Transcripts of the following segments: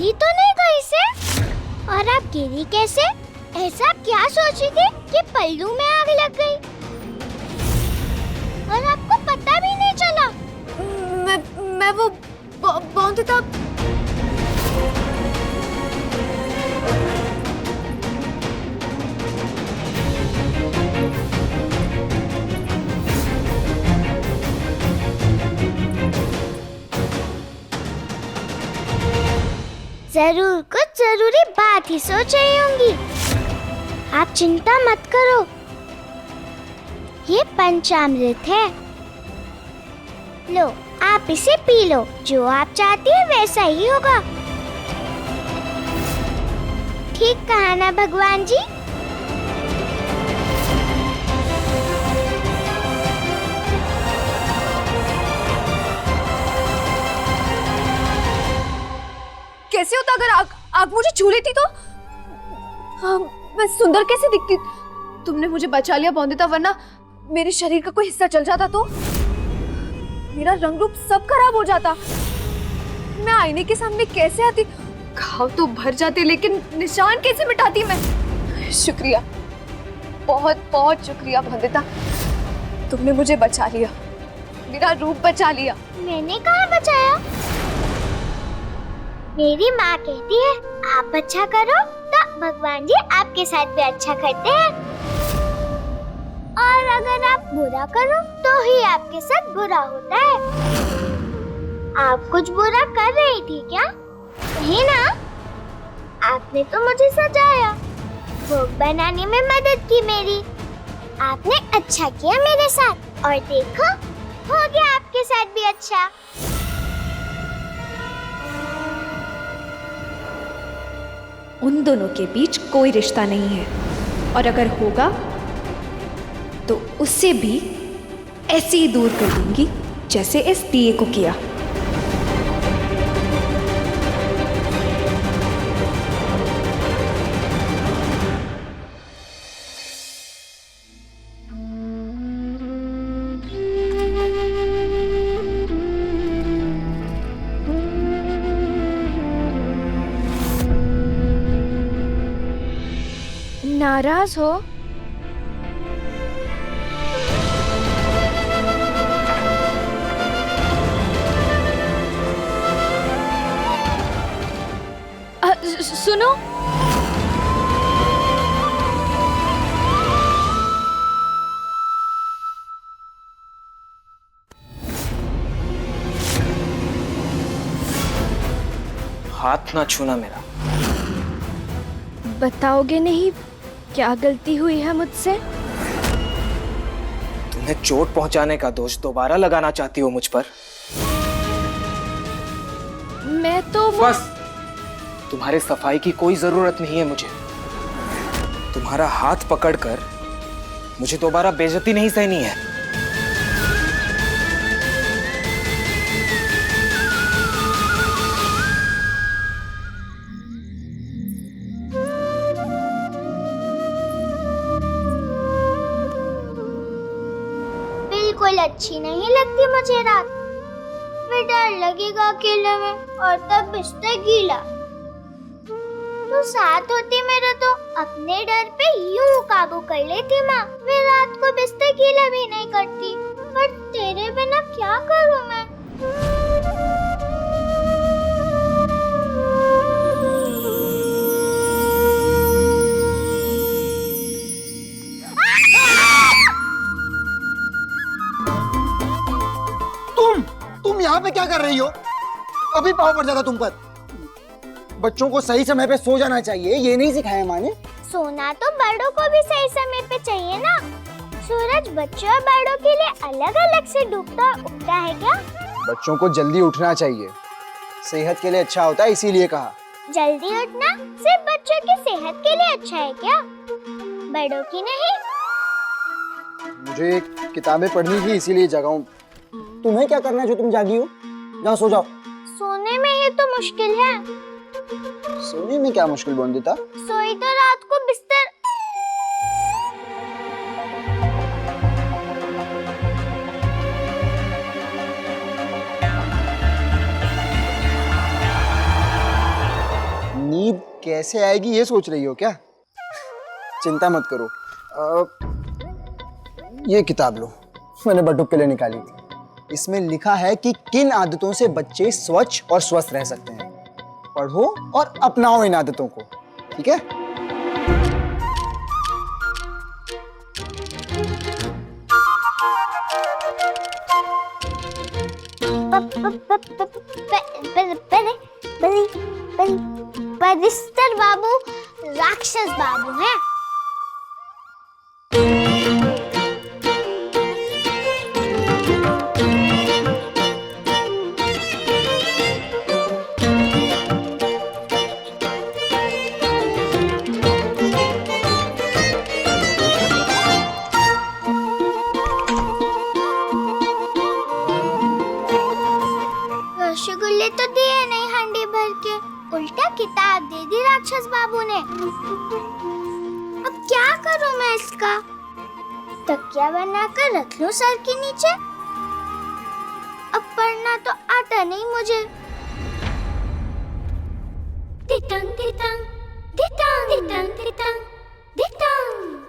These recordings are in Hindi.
निकली तो नहीं कहीं से? और आप गिरी कैसे? ऐसा क्या सोची थी कि पल्लू में आग लग गई और आपको पता भी नहीं चला? मैं वो बॉन्दिता। जरूर कुछ जरूरी बात ही सोच रही होंगी। आप चिंता मत करो, ये पंचामृत है। लो, आप इसे पी लो। जो आप चाहती है वैसा ही होगा। ठीक कहा ना भगवान जी? कैसे होता अगर आग मुझे छू लेती तो? हाँ, मैं सुंदर कैसे दिखती? तुमने मुझे बचा लिया बॉन्दिता, वरना मेरे शरीर का कोई हिस्सा जल जाता तो मेरा रंग रूप सब खराब हो जाता। मैं आईने के सामने कैसे आती? घाव तो भर जाते लेकिन निशान कैसे मिटाती मैं? शुक्रिया, बहुत बहुत शुक्रिया बॉन्दिता, तुमने मुझे बचा लिया, मेरा रूप बचा लिया। मैंने कहाँ बचाया? मेरी माँ कहती है आप अच्छा करो तो भगवान जी आपके साथ भी अच्छा करते हैं, और अगर आप बुरा करो तो ही आपके साथ बुरा होता है। आप कुछ बुरा कर रही थी क्या? नहीं ना? आपने तो मुझे सजाया, भोग बनाने में मदद की मेरी। आपने अच्छा किया मेरे साथ, और देखो हो गया आपके साथ भी अच्छा। उन दोनों के बीच कोई रिश्ता नहीं है, और अगर होगा तो उससे भी ऐसे ही दूर कर दूंगी जैसे इस दिए को किया। नाराज हो? सुनो, हाथ ना छूना मेरा। बताओगे नहीं क्या गलती हुई है मुझसे? तुम्हें चोट पहुंचाने का दोष दोबारा लगाना चाहती हो मुझ पर? मैं तो बस, तुम्हारे सफाई की कोई जरूरत नहीं है मुझे। तुम्हारा हाथ पकड़कर मुझे दोबारा बेइज्जती नहीं सहनी है। बिल्कुल अच्छी नहीं लगती मुझे रात। फिर डर लगेगा अकेले में, और तब बिस्तर गीला। तो साथ होती मेरे तो अपने डर पे यूं काबू कर लेती माँ। मैं रात को बिस्तर गीला भी नहीं करती, पर तेरे बिना क्या करूँ मैं? तुम यहाँ पे क्या कर रही हो? अभी पाँव पड़ जाता तुम पर। बच्चों को सही समय पे सो जाना चाहिए, ये नहीं सिखाया माँ ने। सोना तो बड़ों को भी सही समय पे चाहिए ना। सूरज बच्चों और बड़ों के लिए अलग अलग से डूबता और उगता है क्या? बच्चों को जल्दी उठना चाहिए, सेहत के लिए अच्छा होता है, इसीलिए कहा। जल्दी उठना सिर्फ बच्चों की सेहत के लिए अच्छा है क्या? बड़ों की नहीं। मुझे किताबें पढ़नी थी, इसीलिए जगा हूँ। तुम्हें क्या करना है जो तुम जागी हो? जाओ सो जाओ। सोने में ही तो मुश्किल है। सोने में क्या मुश्किल बॉन्दिता? सोई तो रात को बिस्तर। कैसे आएगी ये सोच रही हो क्या? चिंता मत करो। ये किताब लो, मैंने बटुक के लिए निकाली थी। इसमें लिखा है कि किन आदतों से बच्चे स्वच्छ और स्वस्थ रह सकते हैं। पढ़ो और अपनाओ इन आदतों को, ठीक है? परिस्तर बाबू राक्षस बाबू हैं। रसगुल्ले तो दिए नहीं हांडी भर के, उल्टा किताब दे दी राक्षस बाबू ने। अब क्या करूं मैं इसका? तकिया बनाकर रख लूं सर के नीचे? अब पढ़ना तो आता नहीं मुझे। तितंग तितंग तितंग तितंग तितंग तितंग।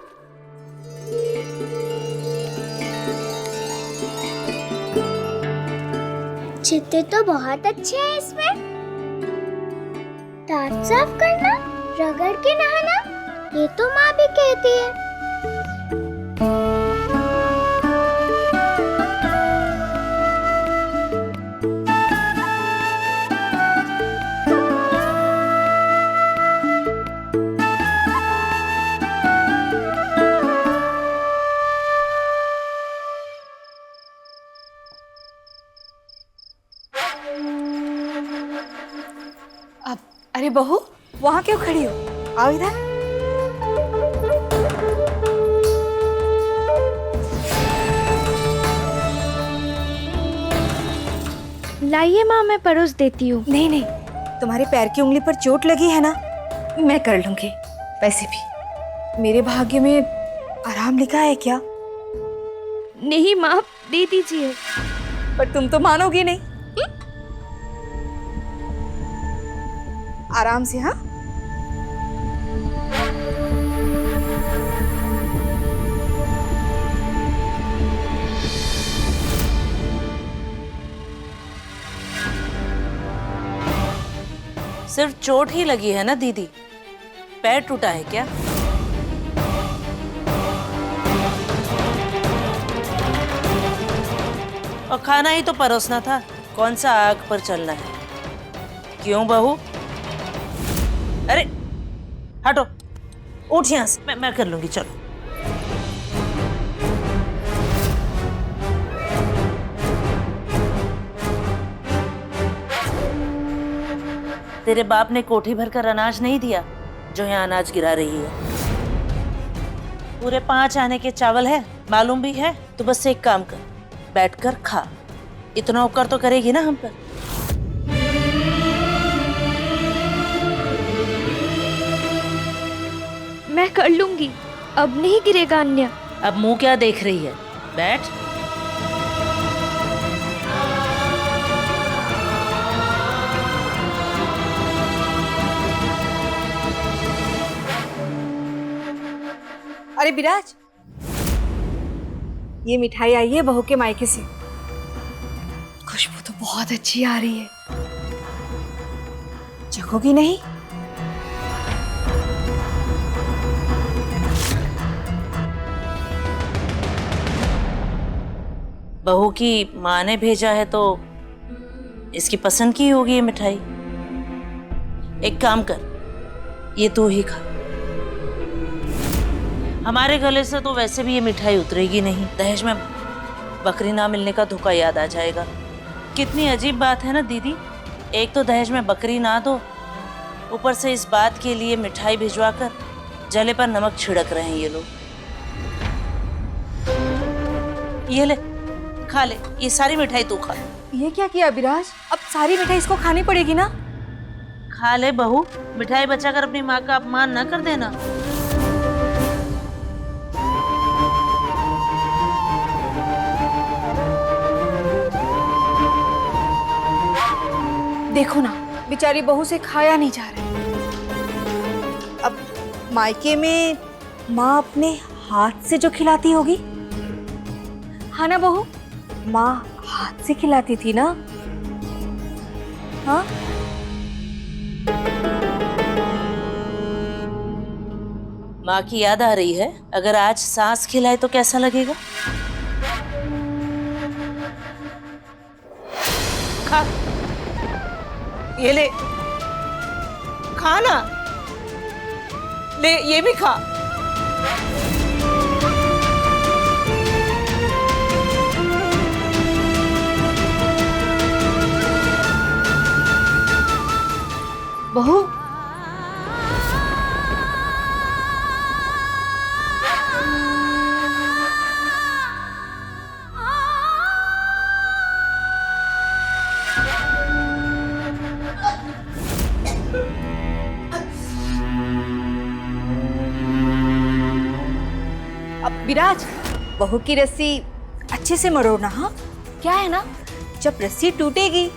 चित्ते तो बहुत अच्छे हैं इसमें। दांत साफ करना, रगड़ के नहाना, ये तो माँ भी कहती है। अरे बहू, वहाँ क्यों खड़ी हो? आओ इधर। लाइए माँ, मैं परोस देती हूँ। नहीं नहीं, तुम्हारे पैर की उंगली पर चोट लगी है ना, मैं कर लूंगी। वैसे भी मेरे भाग्य में आराम लिखा है क्या? नहीं माँ, दे दीजिए। पर तुम तो मानोगी नहीं। आराम से, हाँ? सिर्फ चोट ही लगी है ना दीदी, पैर टूटा है क्या? और खाना ही तो परोसना था, कौन सा आग पर चलना है? क्यों बहू? अरे हटो, उठ यहाँ से। मैं कर लूंगी, चलो। तेरे बाप ने कोठी भरकर अनाज नहीं दिया जो यहाँ अनाज गिरा रही है। पूरे 5 आने के चावल है, मालूम भी है। तो बस एक काम कर, बैठकर खा। इतना उपकार तो करेगी ना हम पर। मैं कर लूंगी, अब नहीं गिरेगा अन्य। अब मुंह क्या देख रही है, बैठ। अरे विराज, ये मिठाई आई है बहू के मायके से। खुशबू तो बहुत अच्छी आ रही है, चखोगी नहीं? बहू की माँ ने भेजा है तो इसकी पसंद की होगी ये मिठाई। एक काम कर, ये तू ही खा। हमारे गले से तो वैसे भी ये मिठाई उतरेगी नहीं। दहेज में बकरी ना मिलने का धोखा याद आ जाएगा। कितनी अजीब बात है ना दीदी, एक तो दहेज में बकरी ना दो, ऊपर से इस बात के लिए मिठाई भिजवाकर जले पर नमक छिड़क रहे हैं ये लोग। ये ले, खा ले, ये सारी मिठाई तू खा। ये क्या किया विराज? अब सारी मिठाई इसको खानी पड़ेगी ना? खा ले बहू, मिठाई बचाकर अपनी माँ का अपमान न कर देना। देखो ना, बेचारी बहू से खाया नहीं जा रहा है। मायके में माँ अपने हाथ से जो खिलाती होगी, हाँ ना बहू? माँ हाथ से खिलाती थी ना? हाँ? माँ की याद आ रही है? अगर आज सास खिलाए तो कैसा लगेगा? खा, ये ले, खा ना, ले ये भी खा। बहू, अब विराज, बहू की रस्सी अच्छे से मरोड़ना। हाँ, क्या है ना, जब रस्सी टूटेगी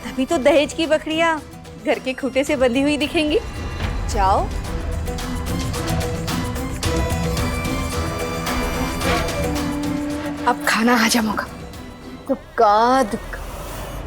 तभी तो दहेज की बकरियां घर के खूंटे से बंधी हुई दिखेंगी। जाओ। अब खाना हजम होगा। दुक्का दुक्का।